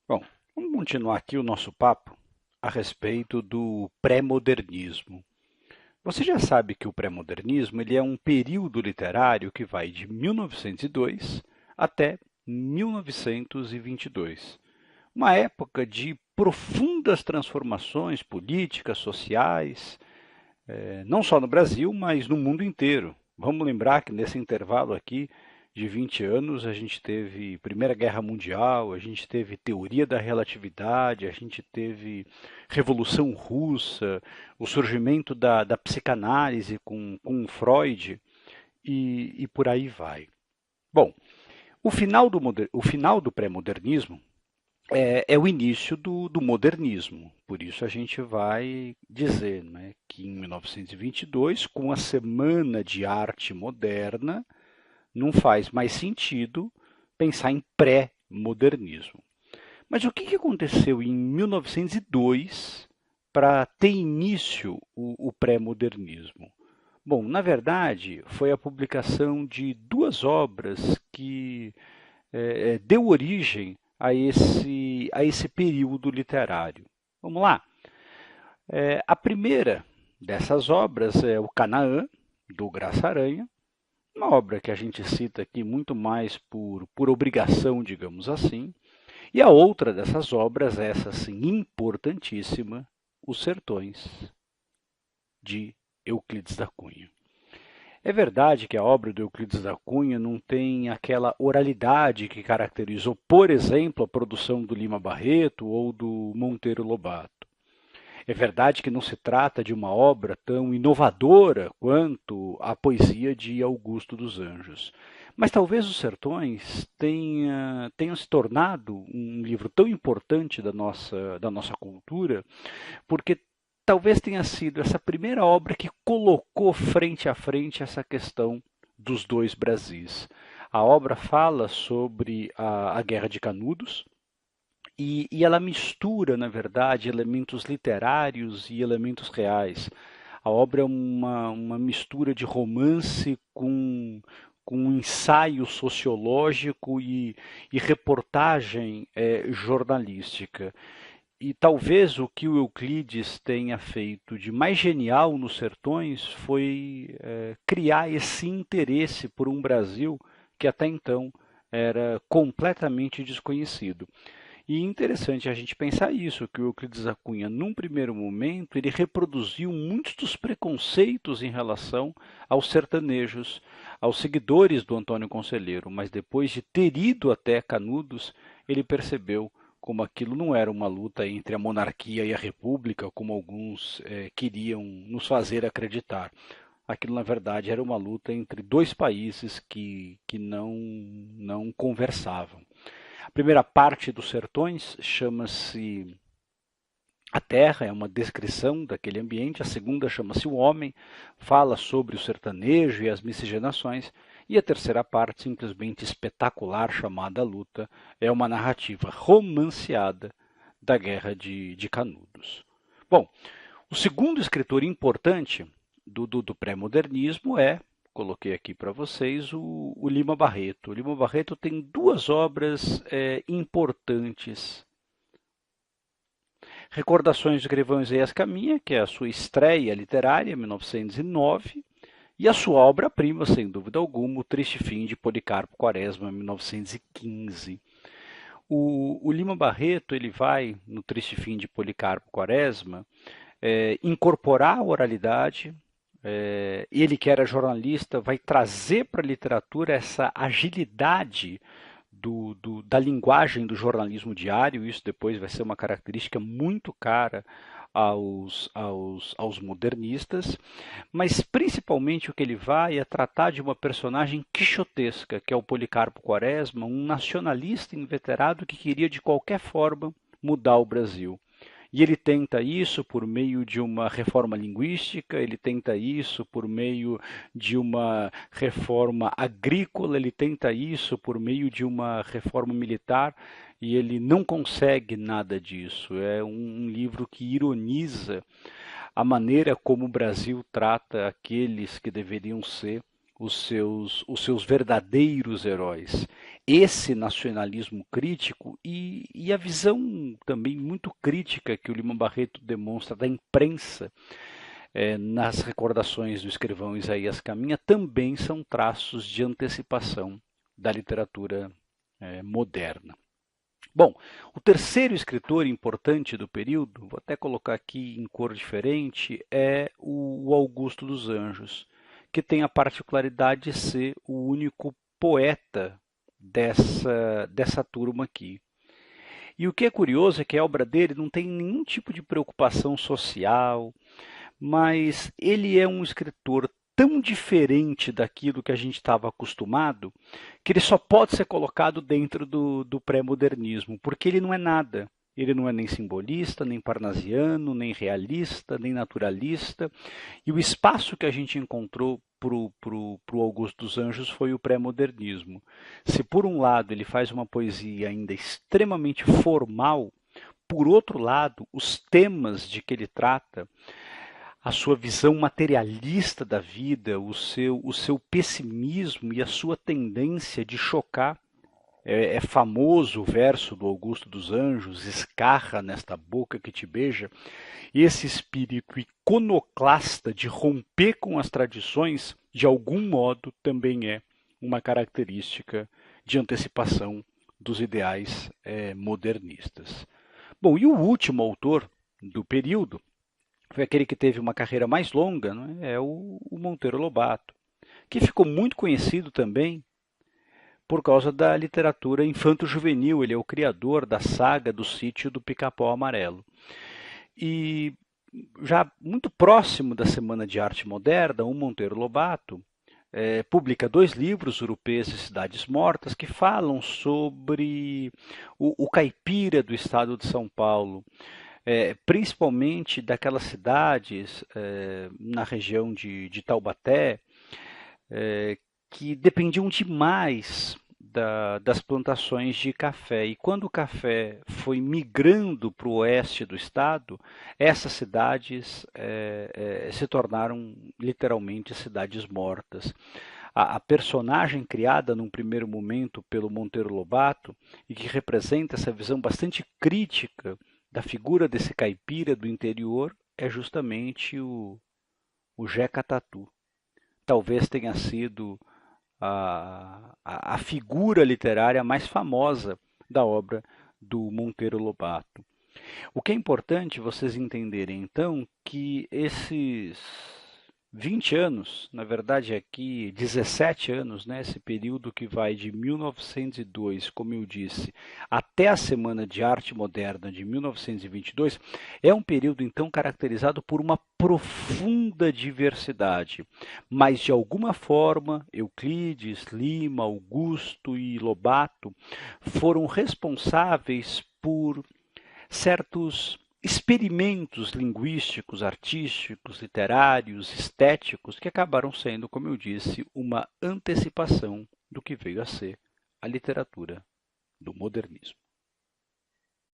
Bom, vamos continuar aqui o nosso papo a respeito do pré-modernismo. Você já sabe que o pré-modernismo ele é um período literário que vai de 1902 até 1922, uma época de profundas transformações políticas, sociais, não só no Brasil, mas no mundo inteiro. Vamos lembrar que nesse intervalo aqui de 20 anos a gente teve Primeira Guerra Mundial, a gente teve teoria da relatividade, a gente teve Revolução Russa, o surgimento da psicanálise com Freud e por aí vai. Bom, o final do pré-modernismo é o início do modernismo. Por isso a gente vai dizer, né, que em 1922, com a Semana de Arte Moderna, não faz mais sentido pensar em pré-modernismo. Mas o que aconteceu em 1902 para ter início o pré-modernismo? Bom, na verdade, foi a publicação de duas obras que deu origem a esse período literário. Vamos lá. A primeira dessas obras é o Canaã, do Graça Aranha, uma obra que a gente cita aqui muito mais por obrigação, digamos assim. E a outra dessas obras, essa sim importantíssima, Os Sertões, de Euclides da Cunha. É verdade que a obra do Euclides da Cunha não tem aquela oralidade que caracterizou, por exemplo, a produção do Lima Barreto ou do Monteiro Lobato. É verdade que não se trata de uma obra tão inovadora quanto a poesia de Augusto dos Anjos. Mas talvez Os Sertões tenham se tornado um livro tão importante da nossa cultura porque talvez tenha sido essa primeira obra que colocou frente a frente essa questão dos dois Brasis. A obra fala sobre a Guerra de Canudos e ela mistura, na verdade, elementos literários e elementos reais. A obra é uma mistura de romance com um ensaio sociológico e reportagem jornalística. E talvez o que o Euclides tenha feito de mais genial nos Sertões foi criar esse interesse por um Brasil que até então era completamente desconhecido. E interessante a gente pensar isso, que o Euclides da Cunha, num primeiro momento, ele reproduziu muitos dos preconceitos em relação aos sertanejos, aos seguidores do Antônio Conselheiro, mas depois de ter ido até Canudos, ele percebeu como aquilo não era uma luta entre a monarquia e a república, como alguns queriam nos fazer acreditar. Aquilo, na verdade, era uma luta entre dois países que não conversavam. A primeira parte dos Sertões chama-se A Terra, é uma descrição daquele ambiente. A segunda chama-se O Homem, fala sobre o sertanejo e as miscigenações. E a terceira parte, simplesmente espetacular, chamada A Luta, é uma narrativa romanceada da Guerra de Canudos. Bom, o segundo escritor importante do pré-modernismo coloquei aqui para vocês, o Lima Barreto. O Lima Barreto tem duas obras importantes. Recordações de Grevão Isaias Caminha, que é a sua estreia literária, em 1909, e a sua obra-prima, sem dúvida alguma, O Triste Fim de Policarpo Quaresma, 1915. O Lima Barreto ele vai, no Triste Fim de Policarpo Quaresma, incorporar a oralidade, ele que era jornalista vai trazer para a literatura essa agilidade da linguagem do jornalismo diário. Isso depois vai ser uma característica muito cara aos modernistas, mas principalmente o que ele vai é tratar de uma personagem quixotesca, que é o Policarpo Quaresma, um nacionalista inveterado que queria de qualquer forma mudar o Brasil. E ele tenta isso por meio de uma reforma linguística, ele tenta isso por meio de uma reforma agrícola, ele tenta isso por meio de uma reforma militar, e ele não consegue nada disso. É um livro que ironiza a maneira como o Brasil trata aqueles que deveriam ser os seus verdadeiros heróis. esse nacionalismo crítico e a visão também muito crítica que o Lima Barreto demonstra da imprensa nas recordações do escrivão Isaías Caminha também são traços de antecipação da literatura moderna. Bom, o terceiro escritor importante do período, vou até colocar aqui em cor diferente, é o Augusto dos Anjos, que tem a particularidade de ser o único poeta dessa turma aqui. E o que é curioso é que a obra dele não tem nenhum tipo de preocupação social, mas ele é um escritor tão diferente daquilo que a gente estava acostumado, que ele só pode ser colocado dentro do pré-modernismo, porque ele não é nada. Ele não é nem simbolista, nem parnasiano, nem realista, nem naturalista. E o espaço que a gente encontrou para o Augusto dos Anjos foi o pré-modernismo. Se por um lado ele faz uma poesia ainda extremamente formal, por outro lado, os temas de que ele trata, a sua visão materialista da vida, o seu pessimismo e a sua tendência de chocar. É famoso o verso do Augusto dos Anjos, escarra nesta boca que te beija. Esse espírito iconoclasta de romper com as tradições, de algum modo, também é uma característica de antecipação dos ideais modernistas. Bom, e o último autor do período foi aquele que teve uma carreira mais longa, é o Monteiro Lobato, que ficou muito conhecido também por causa da literatura infanto-juvenil. Ele é o criador da saga do Sítio do Pica-Pau Amarelo. E já muito próximo da Semana de Arte Moderna, o Monteiro Lobato publica 2 livros, Urupês e Cidades Mortas, que falam sobre o caipira do estado de São Paulo, principalmente daquelas cidades na região de Taubaté, que dependiam demais das plantações de café. E quando o café foi migrando para o oeste do estado, essas cidades se tornaram literalmente cidades mortas. A personagem criada num primeiro momento pelo Monteiro Lobato e que representa essa visão bastante crítica da figura desse caipira do interior é justamente o Jeca Tatu. Talvez tenha sido a figura literária mais famosa da obra do Monteiro Lobato. O que é importante vocês entenderem, então, que esses 20 anos, na verdade aqui 17 anos, esse período que vai de 1902, como eu disse, até a Semana de Arte Moderna de 1922, é um período então caracterizado por uma profunda diversidade, mas de alguma forma Euclides, Lima, Augusto e Lobato foram responsáveis por certos experimentos linguísticos, artísticos, literários, estéticos, que acabaram sendo, como eu disse, uma antecipação do que veio a ser a literatura do modernismo.